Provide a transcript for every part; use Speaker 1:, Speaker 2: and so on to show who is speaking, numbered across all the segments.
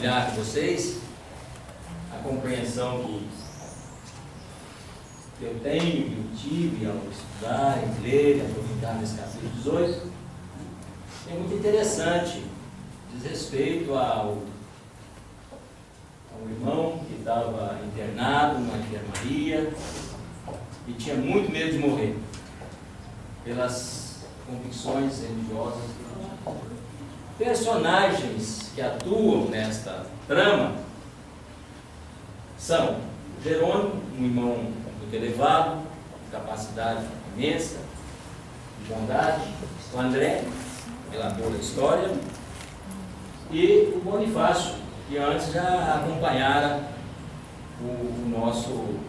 Speaker 1: compartilhar com vocês a compreensão que eu tenho, que eu tive ao estudar, em ler, e aproveitar nesse capítulo 18. É muito interessante, diz respeito ao irmão que estava internado numa enfermaria e tinha muito medo de morrer, pelas convicções religiosas. Personagens que atuam nesta trama são Jerônimo, um irmão muito elevado, de capacidade imensa, de bondade, o André, relator da história, e o Bonifácio, que antes já acompanhara o nosso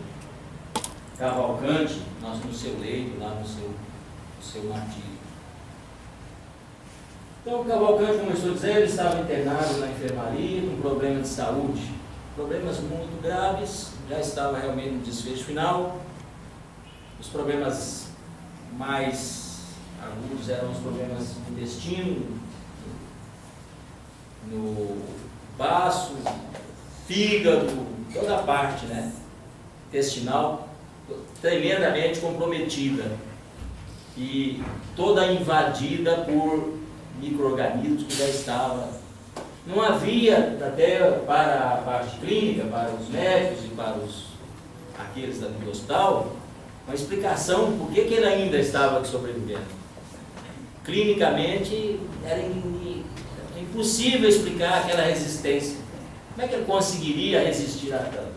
Speaker 1: Cavalcante, no seu leito, lá no seu martírio. Então o Cavalcante, como eu estou dizendo, ele estava internado na enfermaria com problema de saúde, problemas muito graves, já estava realmente no desfecho final. Os problemas mais agudos eram os problemas do intestino, no baço, fígado, toda a parte, intestinal, tremendamente comprometida e toda invadida por micro-organismos que já estava. Não havia, até para a parte clínica, para os médicos e para aqueles do hospital, uma explicação por que ele ainda estava sobrevivendo. Clinicamente, era impossível explicar aquela resistência. Como é que ele conseguiria resistir a tanto?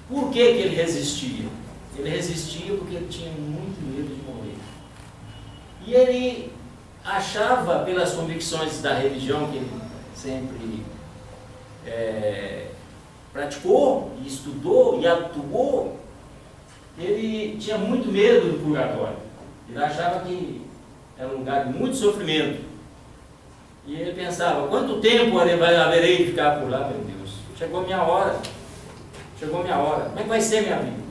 Speaker 1: Por que ele resistia? Ele resistia porque ele tinha muito medo de morrer. E ele achava, pelas convicções da religião que ele sempre praticou, e estudou e atuou, ele tinha muito medo do purgatório. Ele achava que era um lugar de muito sofrimento. E ele pensava, quanto tempo haverei de ficar por lá, meu Deus? Chegou minha hora. Chegou minha hora. Como é que vai ser minha vida?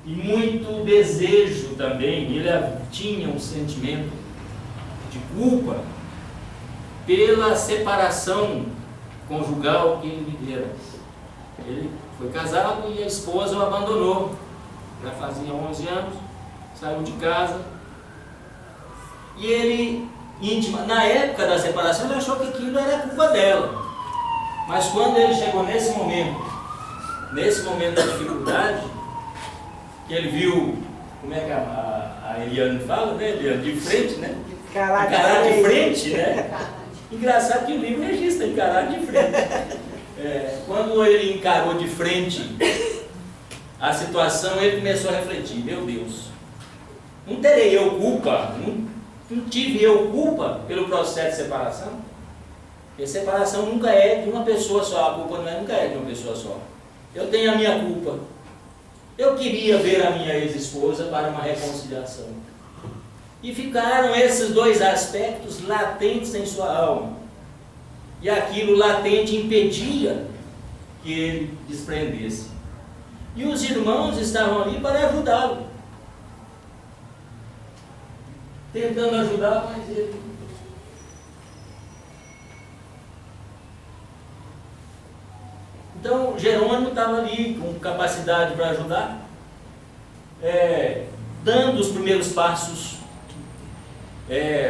Speaker 1: E muito desejo também. Ele tinha um sentimento de culpa pela separação conjugal que ele vivera. Ele foi casado e a esposa o abandonou. Já fazia 11 anos, saiu de casa. E ele, na época da separação, ele achou que aquilo era culpa dela. Mas quando ele chegou nesse momento da dificuldade, que ele viu, como é que a Eliane fala, Eliane, de frente, encarar de frente, Engraçado que o livro registra encarar de frente. Quando ele encarou de frente a situação, ele começou a refletir, meu Deus, não terei eu culpa, não tive eu culpa pelo processo de separação? Porque separação nunca é de uma pessoa só, a culpa nunca é de uma pessoa só. Eu tenho a minha culpa. Eu queria ver a minha ex-esposa para uma reconciliação. E ficaram esses dois aspectos latentes em sua alma. E aquilo latente impedia que ele desprendesse. E os irmãos estavam ali para ajudá-lo. Tentando ajudar, mas ele... Então, Jerônimo estava ali com capacidade para ajudar, dando os primeiros passos,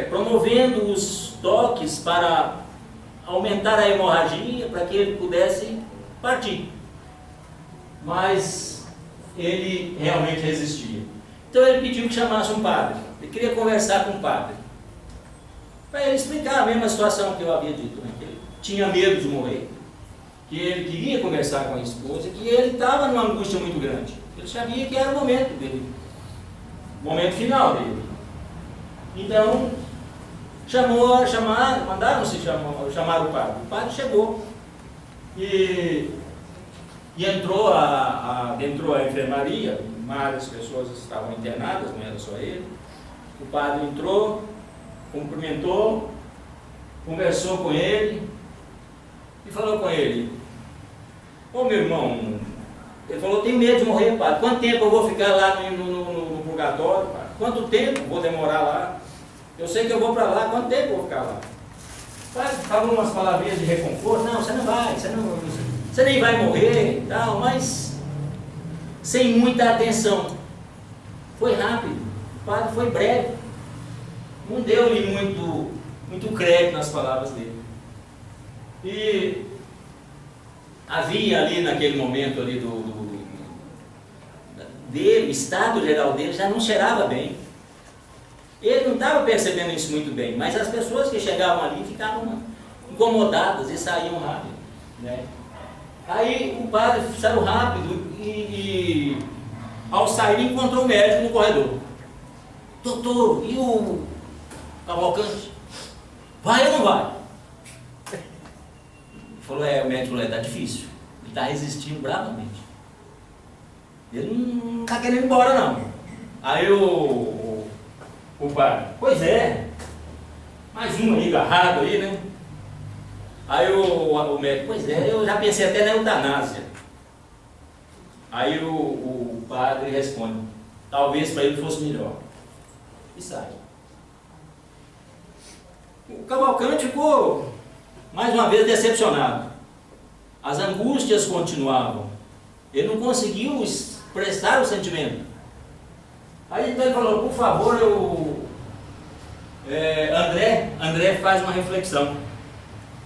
Speaker 1: promovendo os toques para aumentar a hemorragia, para que ele pudesse partir. Mas ele realmente resistia. Então ele pediu que chamasse um padre. Ele queria conversar com o padre, para ele explicar a mesma situação que eu havia dito, que ele tinha medo de morrer, que ele queria conversar com a esposa, que ele estava numa angústia muito grande. Ele sabia que era o momento dele, o momento final dele. Então, mandaram-se chamar o padre. O padre chegou e entrou a enfermaria. Várias pessoas estavam internadas, não era só ele. O padre entrou, cumprimentou, conversou com ele e falou com ele: ô meu irmão, ele falou, tenho medo de morrer, padre. Quanto tempo eu vou ficar lá no purgatório, padre? Quanto tempo vou demorar lá? Eu sei que eu vou para lá, quanto tempo eu vou ficar lá? Falou umas palavrinhas de reconforto. Não, você não vai, você nem vai morrer, tal, mas sem muita atenção. Foi rápido, o padre foi breve. Não deu-lhe muito crédito nas palavras dele. E havia ali naquele momento ali dele, o estado geral dele já não cheirava bem. Ele não estava percebendo isso muito bem, mas as pessoas que chegavam ali ficavam incomodadas e saíam rápido, né? Aí o padre saiu rápido e ao sair encontrou o médico no corredor. Doutor, e o Cavalcante? Vai ou não vai? Ele falou, o médico falou, está difícil. Ele está resistindo bravamente. Ele não está querendo ir embora não. Aí o padre, pois é, mais um aí agarrado aí, né? Aí o médico, pois é, eu já pensei até na eutanásia. Aí o padre responde, talvez para ele fosse melhor. E sai. O Cavalcante ficou mais uma vez decepcionado. As angústias continuavam. Ele não conseguiu expressar o sentimento. Aí então ele falou, por favor, André faz uma reflexão.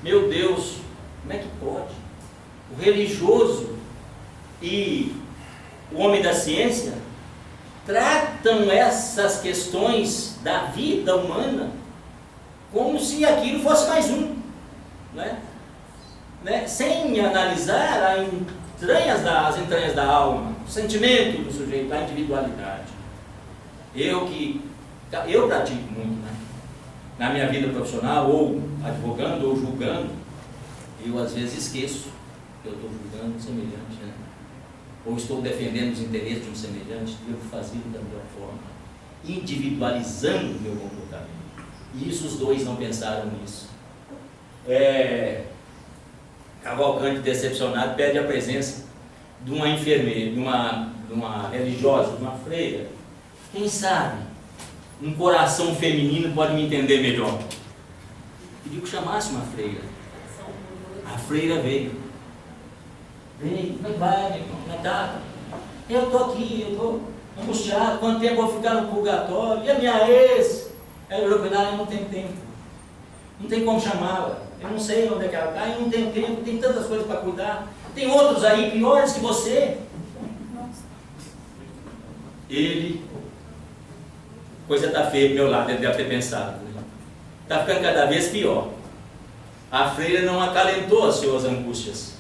Speaker 1: Meu Deus, como é que pode? O religioso e o homem da ciência tratam essas questões da vida humana como se aquilo fosse mais um, né? Sem analisar as entranhas da alma, o sentimento do sujeito, a individualidade. Eu pratico muito, né? Na minha vida profissional, ou advogando, ou julgando, eu às vezes esqueço que eu estou julgando um semelhante, né? Ou estou defendendo os interesses de um semelhante, devo fazer da melhor forma, individualizando o meu comportamento. E isso os dois não pensaram nisso. Cavalcante, decepcionado, pede a presença de uma enfermeira, de uma religiosa, de uma freira. Quem sabe um coração feminino pode me entender melhor. Pediu que chamasse uma freira. A freira veio. Vem, como é que vai, meu irmão? Como é que tá? Eu estou aqui, eu estou angustiado. Quanto tempo eu vou ficar no purgatório? E a minha ex? Ela olhou para ele, eu não tenho tempo. Não tem como chamá-la. Eu não sei onde é que ela está, eu não tenho tempo, tem tantas coisas para cuidar. Tem outros aí piores que você. Ele, coisa está feia do meu lado, ele deve ter pensado. Está ficando cada vez pior. A freira não acalentou as suas angústias.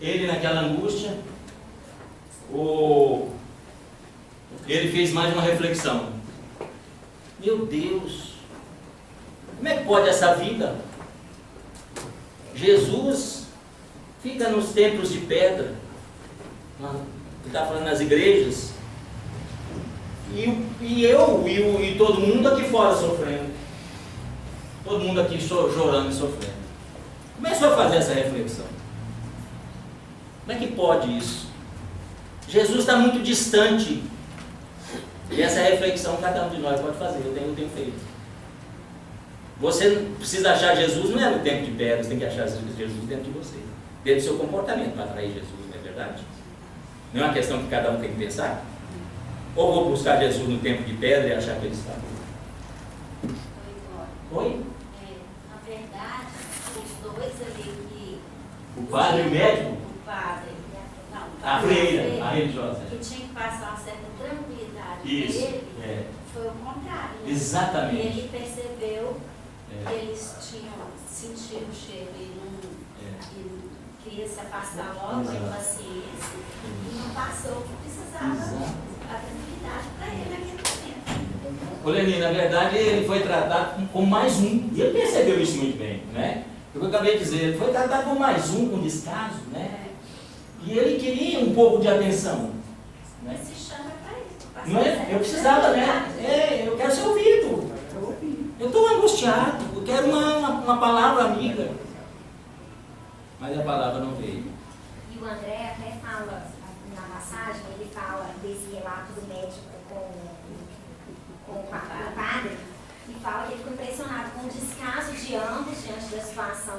Speaker 1: Ele naquela angústia, ele fez mais uma reflexão. Meu Deus, como é que pode essa vida? Jesus fica nos templos de pedra, está falando nas igrejas, e todo mundo aqui fora sofrendo, todo mundo aqui chorando e sofrendo. Começou a fazer essa reflexão. Como é que pode isso? Jesus está muito distante. E essa reflexão cada um de nós pode fazer, eu tenho feito. Você precisa achar Jesus, não é no tempo de pedra, você tem que achar Jesus dentro de você, dentro do seu comportamento para atrair Jesus, não é verdade? Não é uma questão que cada um tem que pensar? Ou vou buscar Jesus no tempo de pedra e achar que ele está? Oi?
Speaker 2: Na verdade, os dois ali que...
Speaker 1: O padre e o médico?
Speaker 2: O padre. Não,
Speaker 1: a freira, a religiosa.
Speaker 2: Que tinha que passar uma certa tranquilidade
Speaker 1: isso,
Speaker 2: dele, foi o contrário. Né?
Speaker 1: Exatamente.
Speaker 2: E ele percebeu que eles tinham sentido o cheiro e queria se afastar logo, a impaciência, e não passou o que precisava, a tranquilidade para ele naquele momento.
Speaker 1: Ô Lenin, na verdade ele foi tratado como mais um, e ele percebeu isso muito bem, né? Eu acabei de dizer, ele foi tratado como mais um, com descaso, né? E ele queria um pouco de atenção, né?
Speaker 2: Se chama para isso.
Speaker 1: Não é? Eu precisava, né? Eu quero ser ouvido. Eu estou angustiado, eu quero uma palavra amiga. Mas a palavra não veio.
Speaker 3: E o André até fala, na passagem, ele fala desse relato do médico com o padre, E fala que ele ficou impressionado com o descaso de ambos diante da situação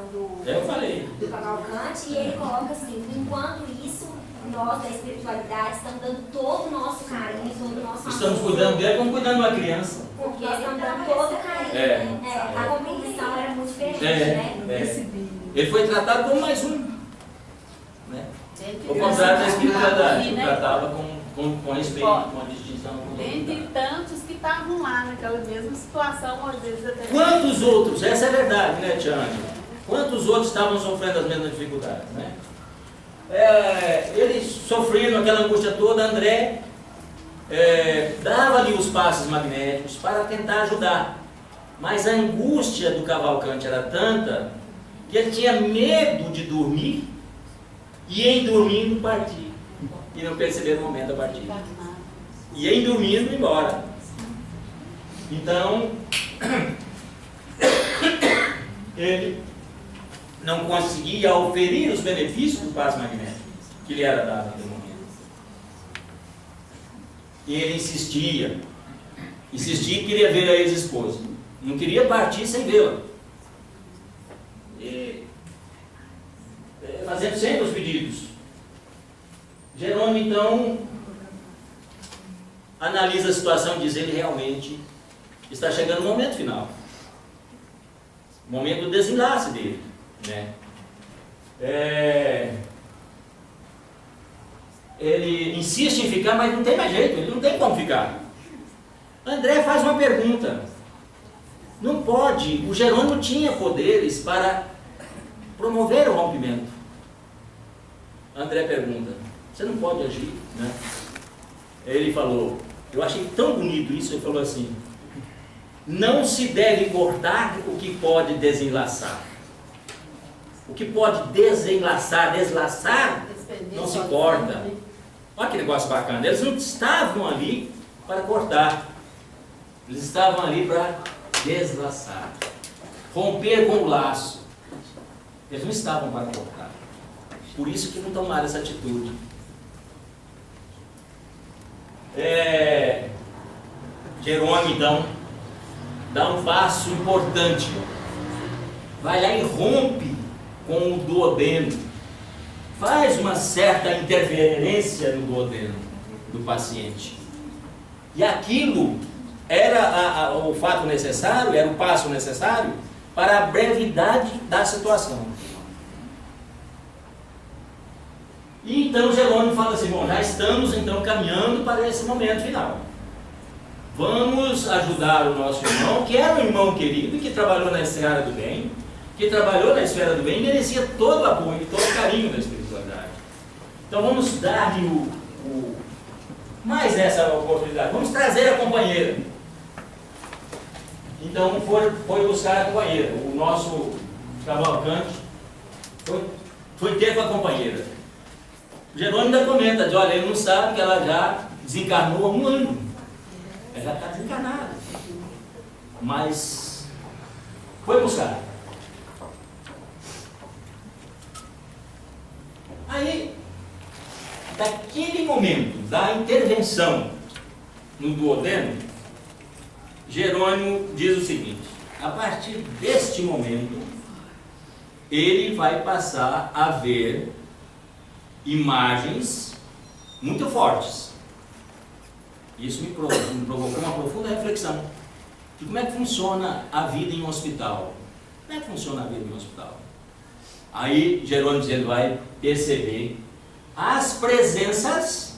Speaker 1: Eu falei.
Speaker 3: do Cavalcante, e ele coloca assim, enquanto isso, nós da espiritualidade estamos dando todo o nosso carinho, todo o nosso
Speaker 1: Estamos
Speaker 3: amor,
Speaker 1: cuidando dele como cuidando de uma criança.
Speaker 3: porque nós estamos dando todo o carinho, né? A compreensão era muito diferente, né?
Speaker 1: Ele foi tratado como mais um. Né? Ao contrário da espiritualidade, ele tratava com respeito, com distinção.
Speaker 4: Dentre tantos que estavam lá naquela mesma situação, às vezes até.
Speaker 1: Quantos outros, essa é a verdade, né, Tia Ângela? Quantos outros estavam sofrendo as mesmas dificuldades, né? Ele sofrendo aquela angústia toda, André dava-lhe os passes magnéticos para tentar ajudar. Mas a angústia do Cavalcante era tanta que ele tinha medo de dormir e em dormindo partir. E não perceber o momento da partida. E em dormindo embora. Então, ele não conseguia oferir os benefícios do passe magnético que lhe era dado naquele momento. E ele insistia que queria ver a ex-esposa. Não queria partir sem vê-la. E fazendo sempre os pedidos. Jerônimo, então, analisa a situação e diz: ele realmente está chegando no momento final. O momento do desenlace dele. Né? Ele insiste em ficar, mas não tem mais jeito, ele não tem como ficar. André faz uma pergunta. Não pode, o Jerônimo tinha poderes para promover o rompimento. André pergunta: você não pode agir, né? Ele falou, eu achei tão bonito isso, ele falou assim: não se deve cortar o que pode desenlaçar. O que pode deslaçar, não se corta. Olha que negócio bacana. Eles não estavam ali para cortar. Eles estavam ali para deslaçar. Romper com o laço. Eles não estavam para cortar. Por isso que não tomaram essa atitude. Jerônimo, então, dá um passo importante. Vai lá e rompe com o duodeno, faz uma certa interferência no duodeno do paciente. E aquilo era o fato necessário, era o passo necessário para a brevidade da situação. E então Jerônimo fala assim: bom, já estamos então caminhando para esse momento final. Vamos ajudar o nosso irmão, que era um irmão querido, que trabalhou na esfera do bem, e merecia todo o apoio, todo o carinho da espiritualidade. Então vamos dar-lhe mais essa oportunidade, vamos trazer a companheira. Então foi buscar a companheira, o nosso Cavalcante foi ter com a companheira. Jerônimo ainda comenta, olha, ele não sabe que ela já desencarnou há um ano, ela já está desencarnada, mas foi buscar. Aí, daquele momento da intervenção no duodeno, Jerônimo diz o seguinte: a partir deste momento, ele vai passar a ver imagens muito fortes. Isso me provocou uma profunda reflexão de como é que funciona a vida em um hospital. Como é que funciona a vida em um hospital? Aí Jerônimo ele vai perceber as presenças,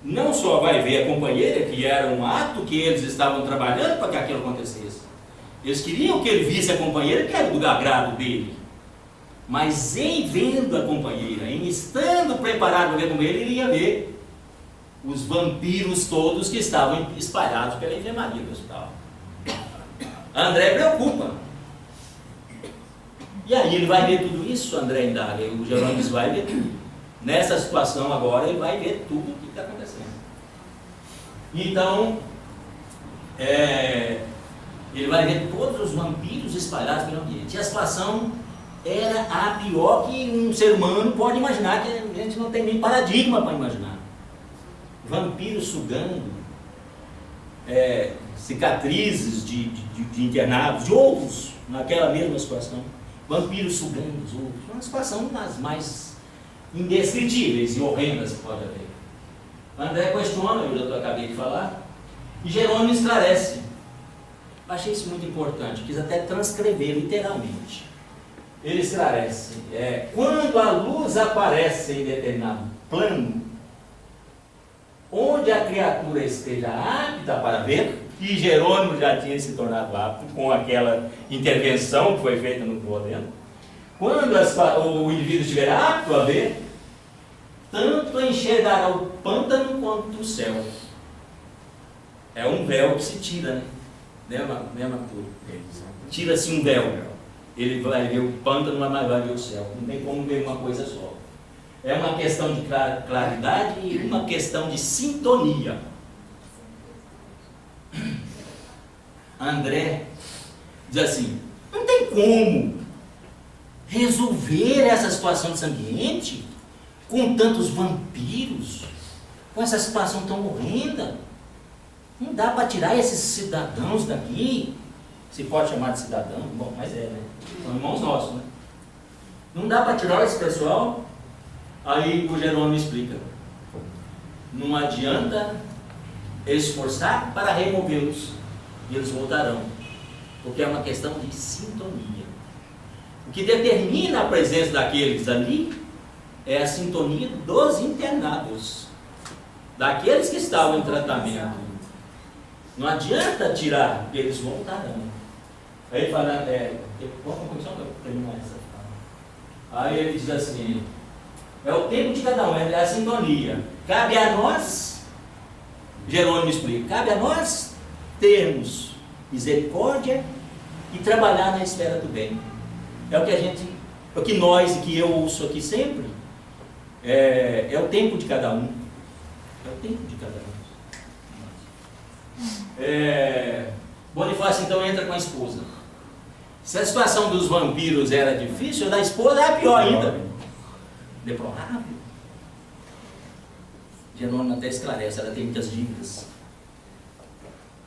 Speaker 1: não só vai ver a companheira, que era um ato que eles estavam trabalhando para que aquilo acontecesse. Eles queriam que ele visse a companheira, que era do agrado dele. Mas em vendo a companheira, em estando preparado para ver com ele ia ver os vampiros todos que estavam espalhados pela enfermaria do hospital. André preocupa. E aí ele vai ver tudo isso, André indaga, o Jerônimo vai ver tudo. Nessa situação agora ele vai ver tudo o que está acontecendo. Então, ele vai ver todos os vampiros espalhados pelo ambiente. E a situação era a pior que um ser humano pode imaginar, que a gente não tem nem paradigma para imaginar. Vampiros sugando cicatrizes de internados, de outros naquela mesma situação, vampiros sugando os outros, uma situação das mais indescritíveis e horrendas que pode haver. André questiona, eu já acabei de falar, e Jerônimo esclarece. Achei isso muito importante, quis até transcrever literalmente. Ele esclarece, quando a luz aparece em determinado plano, onde a criatura esteja apta para ver, e Jerônimo já tinha se tornado apto com aquela intervenção que foi feita no Nicodemo, quando o indivíduo estiver apto a ver, tanto enxergará o pântano quanto o céu. É um véu que se tira, né? Lembra tudo. Tira-se um véu. Ele vai ver o pântano, mas vai ver o céu. Não tem como ver uma coisa só. É uma questão de claridade e uma questão de sintonia. André diz assim: não tem como resolver essa situação desse ambiente com tantos vampiros, com essa situação tão horrenda. Não dá para tirar esses cidadãos daqui. Se pode chamar de cidadão? Bom, mas né? São irmãos nossos, né? Não dá para tirar esse pessoal. Aí o Jerônimo explica: não adianta esforçar para removê-los, e eles voltarão, porque é uma questão de sintonia. O que determina a presença daqueles ali é a sintonia dos internados, daqueles que estavam em tratamento. Não adianta tirar, porque eles voltarão. Aí ele fala, aí ele diz assim: é o tempo de cada um, é a sintonia. Cabe a nós, Jerônimo explica, cabe a nós termos misericórdia e trabalhar na esfera do bem. É o que a gente, é o que nós, e que eu ouço aqui sempre, é o tempo de cada um. É o tempo de cada um. Bonifácio então entra com a esposa. Se a situação dos vampiros era difícil, a da esposa era pior ainda. Deplorável. Jerônimo até esclarece, ela tem muitas dívidas.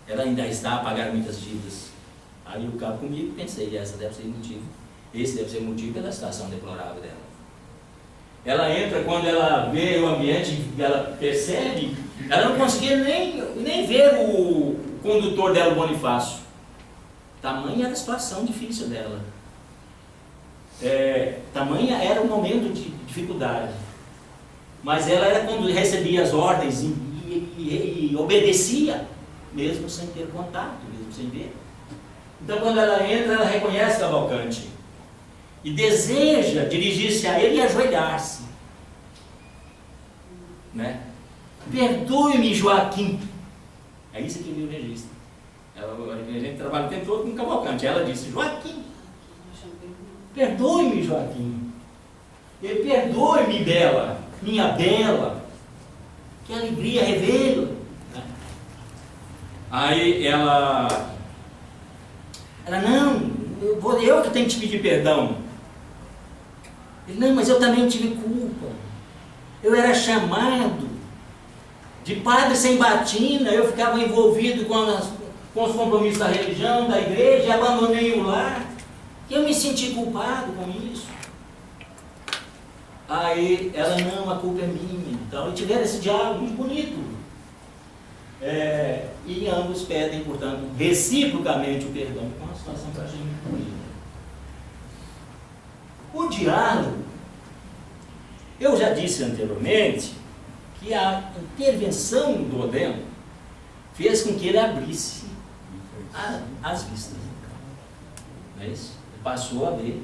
Speaker 1: Ela ainda está a pagar muitas dívidas. Aí eu cabo comigo, pensei, esse deve ser o motivo pela situação deplorável dela. Ela entra, quando ela vê o ambiente, ela percebe, ela não conseguia nem ver o condutor dela, o Bonifácio. Tamanha era a situação difícil dela. Tamanha era o momento de dificuldade. Mas ela era quando recebia as ordens e obedecia, mesmo sem ter contato, mesmo sem ver. Então quando ela entra, ela reconhece Cavalcante e deseja dirigir-se a ele e ajoelhar-se, né? Perdoe-me, Joaquim. É isso que ele registra. A gente trabalha o tempo todo com Cavalcante. Ela disse: Joaquim, perdoe-me, Joaquim. Ele: perdoe-me, Bela, minha Bela. Que alegria revê-la. Aí ela não, eu que tenho que te pedir perdão. Ele: não, mas eu também tive culpa. Eu era chamado de padre sem batina, eu ficava envolvido com os compromissos da religião, da igreja, abandonei o lar. Eu me senti culpado com isso. Aí ela: não, a culpa é minha. Então, e tiveram esse diálogo muito bonito. E ambos pedem, portanto, reciprocamente o perdão, com uma situação que eu achei muito bonita. O diálogo, eu já disse anteriormente que a intervenção do Odemo fez com que ele abrisse as vistas. Não é isso? Ele passou a ver,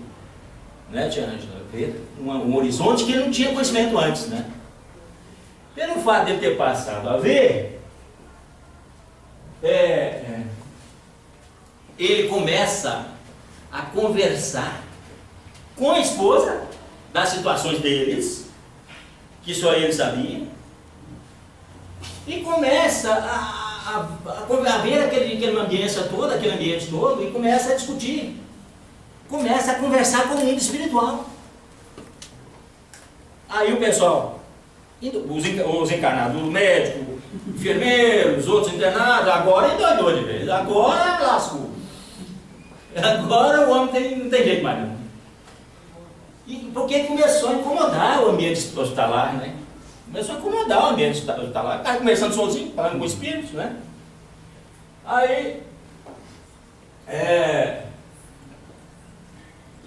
Speaker 1: né, tia Ângela, ver um horizonte que ele não tinha conhecimento antes, né? Pelo fato de ele ter passado a ver, ele começa a conversar com a esposa das situações deles, que só ele sabia, e começa a ver aquele ambiente todo, e começa a discutir, começa a conversar com o mundo espiritual. Aí o pessoal, os encarnados, o médico, enfermeiros, outros internados, agora endoidou de vez, agora lascou. Agora o homem não tem jeito mais não. E porque começou a incomodar o ambiente hospitalar, né? Começou a incomodar o ambiente hospitalar. Estava conversando sozinho, falando com espíritos, né? Aí,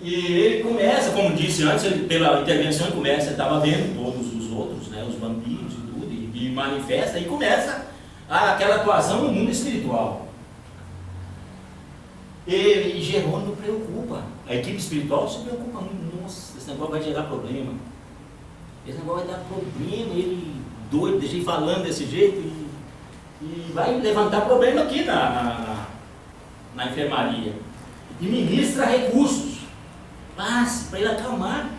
Speaker 1: e ele começa, como disse antes, pela intervenção ele começa, ele estava vendo todos os outros, né? Os vampiros e tudo, e manifesta, e começa aquela atuação no mundo espiritual. Ele e Jerônimo preocupa. A equipe espiritual se preocupa muito. Nossa, esse negócio vai gerar problema. Esse negócio vai dar problema. Ele doido, deixa ele falando desse jeito e vai levantar problema aqui na enfermaria. E ministra recursos. Passe para ele acalmar.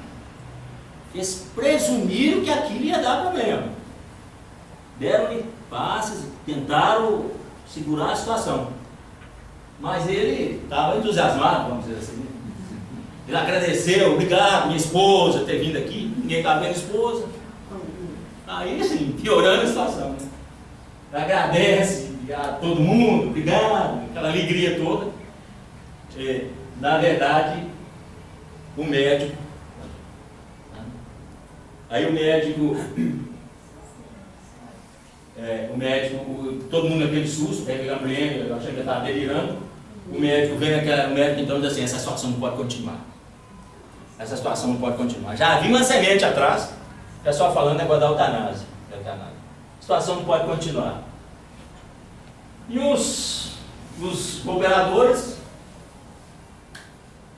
Speaker 1: Eles presumiram que aquilo ia dar problema. Deram-lhe passes, tentaram segurar a situação. Mas ele estava entusiasmado, vamos dizer assim. Ele agradeceu, obrigado, minha esposa, ter vindo aqui. Ninguém estava vendo a esposa. Aí, assim, piorando a situação. Né? Ele agradece a todo mundo, obrigado, aquela alegria toda. Na verdade, o médico. Aí o médico, todo mundo naquele susto, pegando ele, eu achei que ele estava delirando. O médico então diz assim, essa situação não pode continuar. Essa situação não pode continuar. Já havia uma semente atrás, o pessoal falando negócio da eutanásia. A situação não pode continuar. E os cooperadores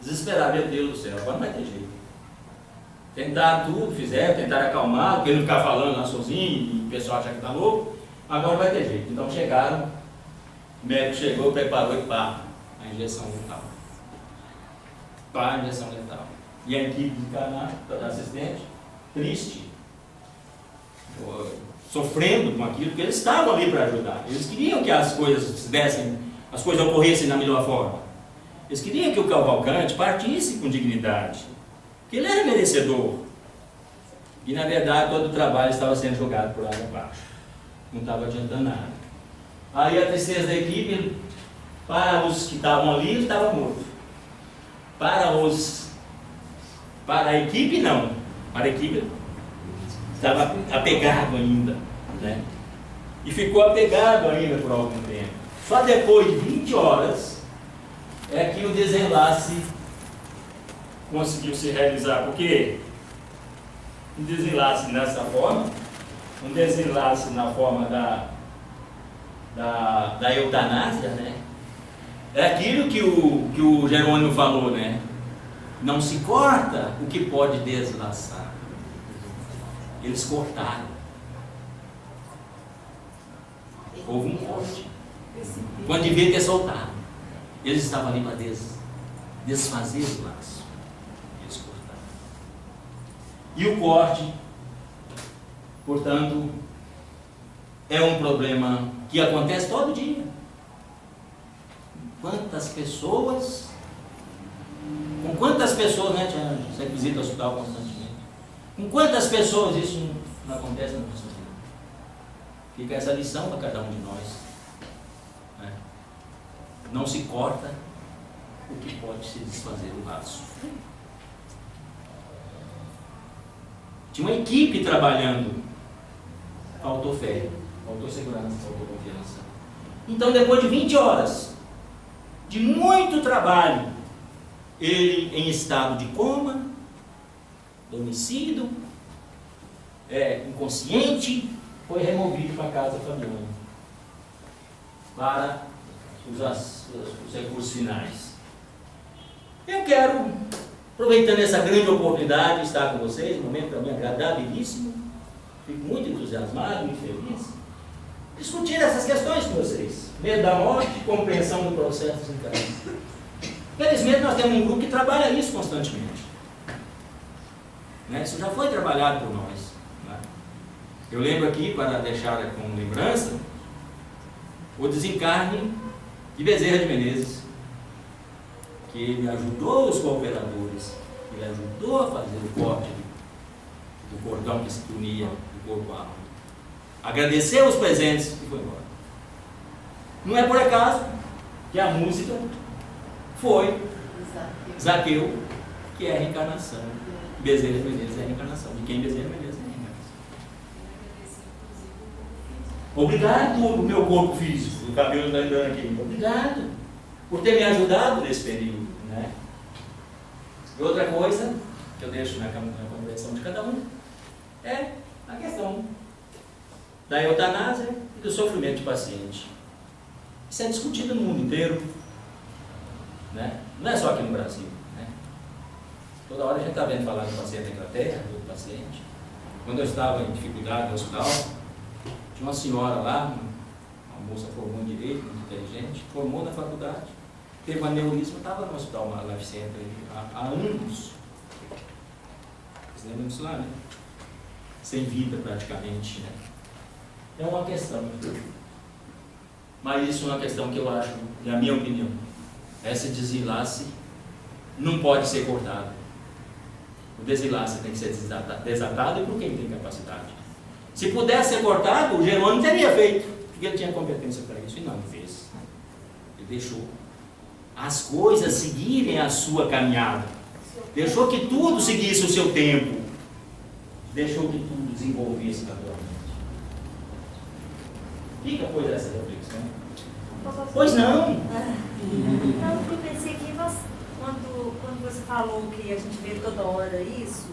Speaker 1: desesperaram, meu Deus do céu, agora não vai ter jeito. Tentaram tudo, tentaram acalmar, porque ele não ficar falando lá sozinho, e o pessoal acha que está louco, agora vai ter jeito. Então chegaram, o médico chegou, preparou e pá, a injeção letal. E a equipe de encarnar, da assistente, triste, sofrendo com aquilo, porque eles estavam ali para ajudar. Eles queriam que as coisas as coisas ocorressem da melhor forma. Eles queriam que o Cavalcante partisse com dignidade, que ele era merecedor. E na verdade todo o trabalho estava sendo jogado por água abaixo. Não estava adiantando nada. Aí a tristeza da equipe, para os que estavam ali, ele estava morto. Para a equipe não. Para a equipe estava apegado ainda. Né? E ficou apegado ainda por algum tempo. Só depois de 20 horas é que o desenlace conseguiu se realizar. Porque um desenlace nessa forma, um desenlace na forma da eutanásia, né? É aquilo que o Jerônimo falou, né? Não se corta o que pode deslaçar. Eles cortaram. Houve um corte. Quando devia ter soltado. Eles estavam ali para desfazer o laço. Eles cortaram. E o corte, portanto, é um problema que acontece todo dia. Com quantas pessoas, né, Tiana? Você visita o hospital constantemente. Com quantas pessoas isso não acontece na nossa vida? Fica essa lição para cada um de nós. Né? Não se corta o que pode se desfazer o laço. Tinha uma equipe trabalhando. Faltou fé, faltou segurança, faltou confiança. Então, depois de 20 horas de muito trabalho, ele em estado de coma, adormecido, inconsciente, foi removido para a casa familiar para os recursos finais. Eu quero, aproveitando essa grande oportunidade de estar com vocês, um momento para mim agradávelíssimo, fico muito entusiasmado, muito feliz, discutir essas questões com vocês. Medo da morte, compreensão do processo desencarnado. Felizmente nós temos um grupo que trabalha isso constantemente. Né? Isso já foi trabalhado por nós. Né? Eu lembro aqui, para deixar como lembrança, o desencarne de Bezerra de Menezes, que ele ajudou os cooperadores, ele ajudou a fazer o corte do cordão que se unia do corpo à alma. agradeceu os presentes e foi embora. Não é por acaso que a música foi Zaqueu, que é a reencarnação. Bezerra de Menezes é a reencarnação. De quem Bezerra de Menezes é a reencarnação. Obrigado, meu corpo físico, o cabelo está entrando aqui. Obrigado por ter me ajudado nesse período, né? E outra coisa que eu deixo na compreensão de cada um é a questão da eutanásia e do sofrimento do paciente. Isso é discutido no mundo inteiro, né? Não é só aqui no Brasil, né? Toda hora a gente está vendo falar do paciente da Inglaterra, do paciente. Quando eu estava em dificuldade no hospital, tinha uma senhora lá, uma moça formou em Direito, muito inteligente, formou na faculdade, teve um aneurisma, estava no hospital Life Center há anos. Vocês lembram disso lá, né? Sem vida praticamente, né? É uma questão. Mas isso é uma questão que eu acho, na minha opinião, esse desenlace não pode ser cortado. O desenlace tem que ser desatado e por quem tem capacidade. Se pudesse ser cortado, o Jerônimo teria feito, porque ele tinha competência para isso, e não fez. Ele deixou as coisas seguirem a sua caminhada. Deixou que tudo seguisse o seu tempo. Deixou que tudo desenvolvesse naturalmente. Fica, pois, essa reflexão. Pois não.
Speaker 5: Não, eu pensei que quando você falou que a gente vê toda hora isso,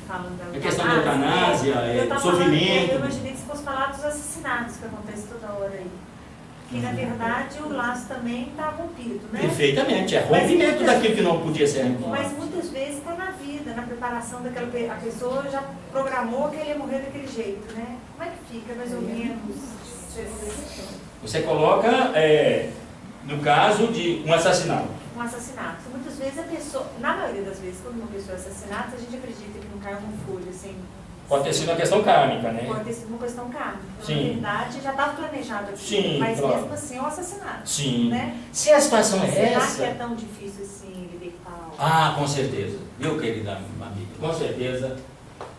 Speaker 5: falando da
Speaker 1: a questão da eutanásia, sofrimento.
Speaker 5: Eu imaginei que se fosse falar dos assassinatos que acontecem toda hora aí. Que na verdade o laço também está rompido, né?
Speaker 1: Perfeitamente, é rompimento daquilo que não podia ser rompido.
Speaker 5: Mas muitas vezes está na vida, na preparação daquela a pessoa já programou que ele ia morrer daquele jeito, né? Como é que fica mais ou menos?
Speaker 1: Você coloca, no caso de um assassinato.
Speaker 5: Um assassinato. Muitas vezes a pessoa, na maioria das vezes, quando uma pessoa é assassinada, a gente acredita que não cai uma folha assim.
Speaker 1: Pode ter sido uma questão kármica, né?
Speaker 5: Pode ter sido uma questão kármica.
Speaker 1: Sim.
Speaker 5: Na verdade, já estava planejado aqui.
Speaker 1: Sim,
Speaker 5: mas
Speaker 1: claro.
Speaker 5: mesmo assim é um assassinato.
Speaker 1: Sim.
Speaker 5: Né?
Speaker 1: Se a situação é
Speaker 5: Será
Speaker 1: essa...
Speaker 5: que é tão difícil assim libertar?
Speaker 1: Ah, com certeza. Viu, querida amiga? Com certeza.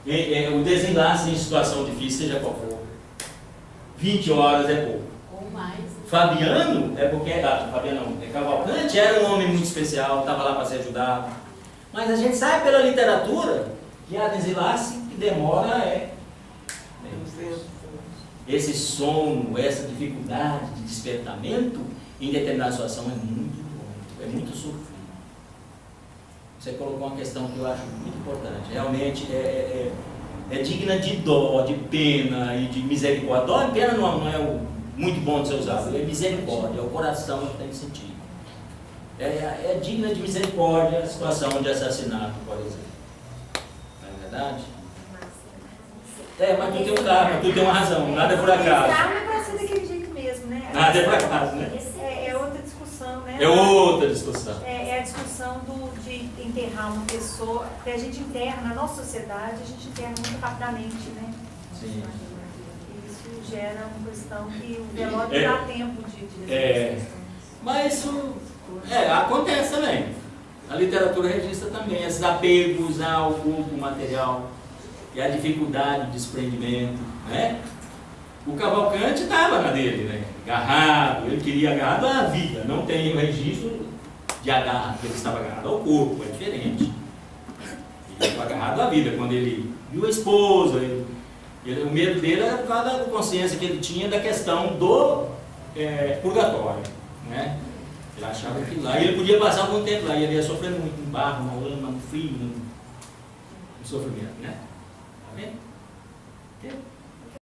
Speaker 1: O desenlace em situação difícil, seja qual for, 20 horas é pouco.
Speaker 4: Ou mais.
Speaker 1: Fabiano, Cavalcante era um homem muito especial, estava lá para ser ajudado. Mas a gente sabe pela literatura que a desenlace que demora esse sono, essa dificuldade de despertamento em determinada situação é muito longo, é muito sofrido. Você colocou uma questão que eu acho muito importante. Realmente é digna de dó, de pena e de misericórdia. Dó e pena não é muito bom de ser usado, é misericórdia, é o coração que tem que sentir. É digna de misericórdia a situação de assassinato, por exemplo. Não é verdade? Mas tu tem um karma, tu tem uma razão, nada é por acaso.
Speaker 5: Karma é para ser daquele jeito mesmo, né?
Speaker 1: Nada é por acaso, né?
Speaker 5: É outra discussão, né?
Speaker 1: É outra discussão.
Speaker 5: É a discussão de enterrar uma pessoa, porque a gente enterra, na nossa sociedade, a gente enterra muito rapidamente, né?
Speaker 1: Sim.
Speaker 5: Isso gera uma questão que o velório dá tempo de
Speaker 1: Mas isso acontece também. A literatura registra também esses apegos ao corpo material e a dificuldade de desprendimento, né? O Cavalcante estava na dele, né? Agarrado, ele queria agarrado à vida, não tem o registro de agarrado, ele estava agarrado ao corpo, é diferente. Ele estava agarrado à vida, quando ele viu a esposa, o medo dele era por causa da consciência que ele tinha da questão do purgatório, né? Ele achava que lá ele podia passar algum tempo lá, e ele ia sofrendo muito no barro, na lama, no frio, no sofrimento, né? Tá vendo?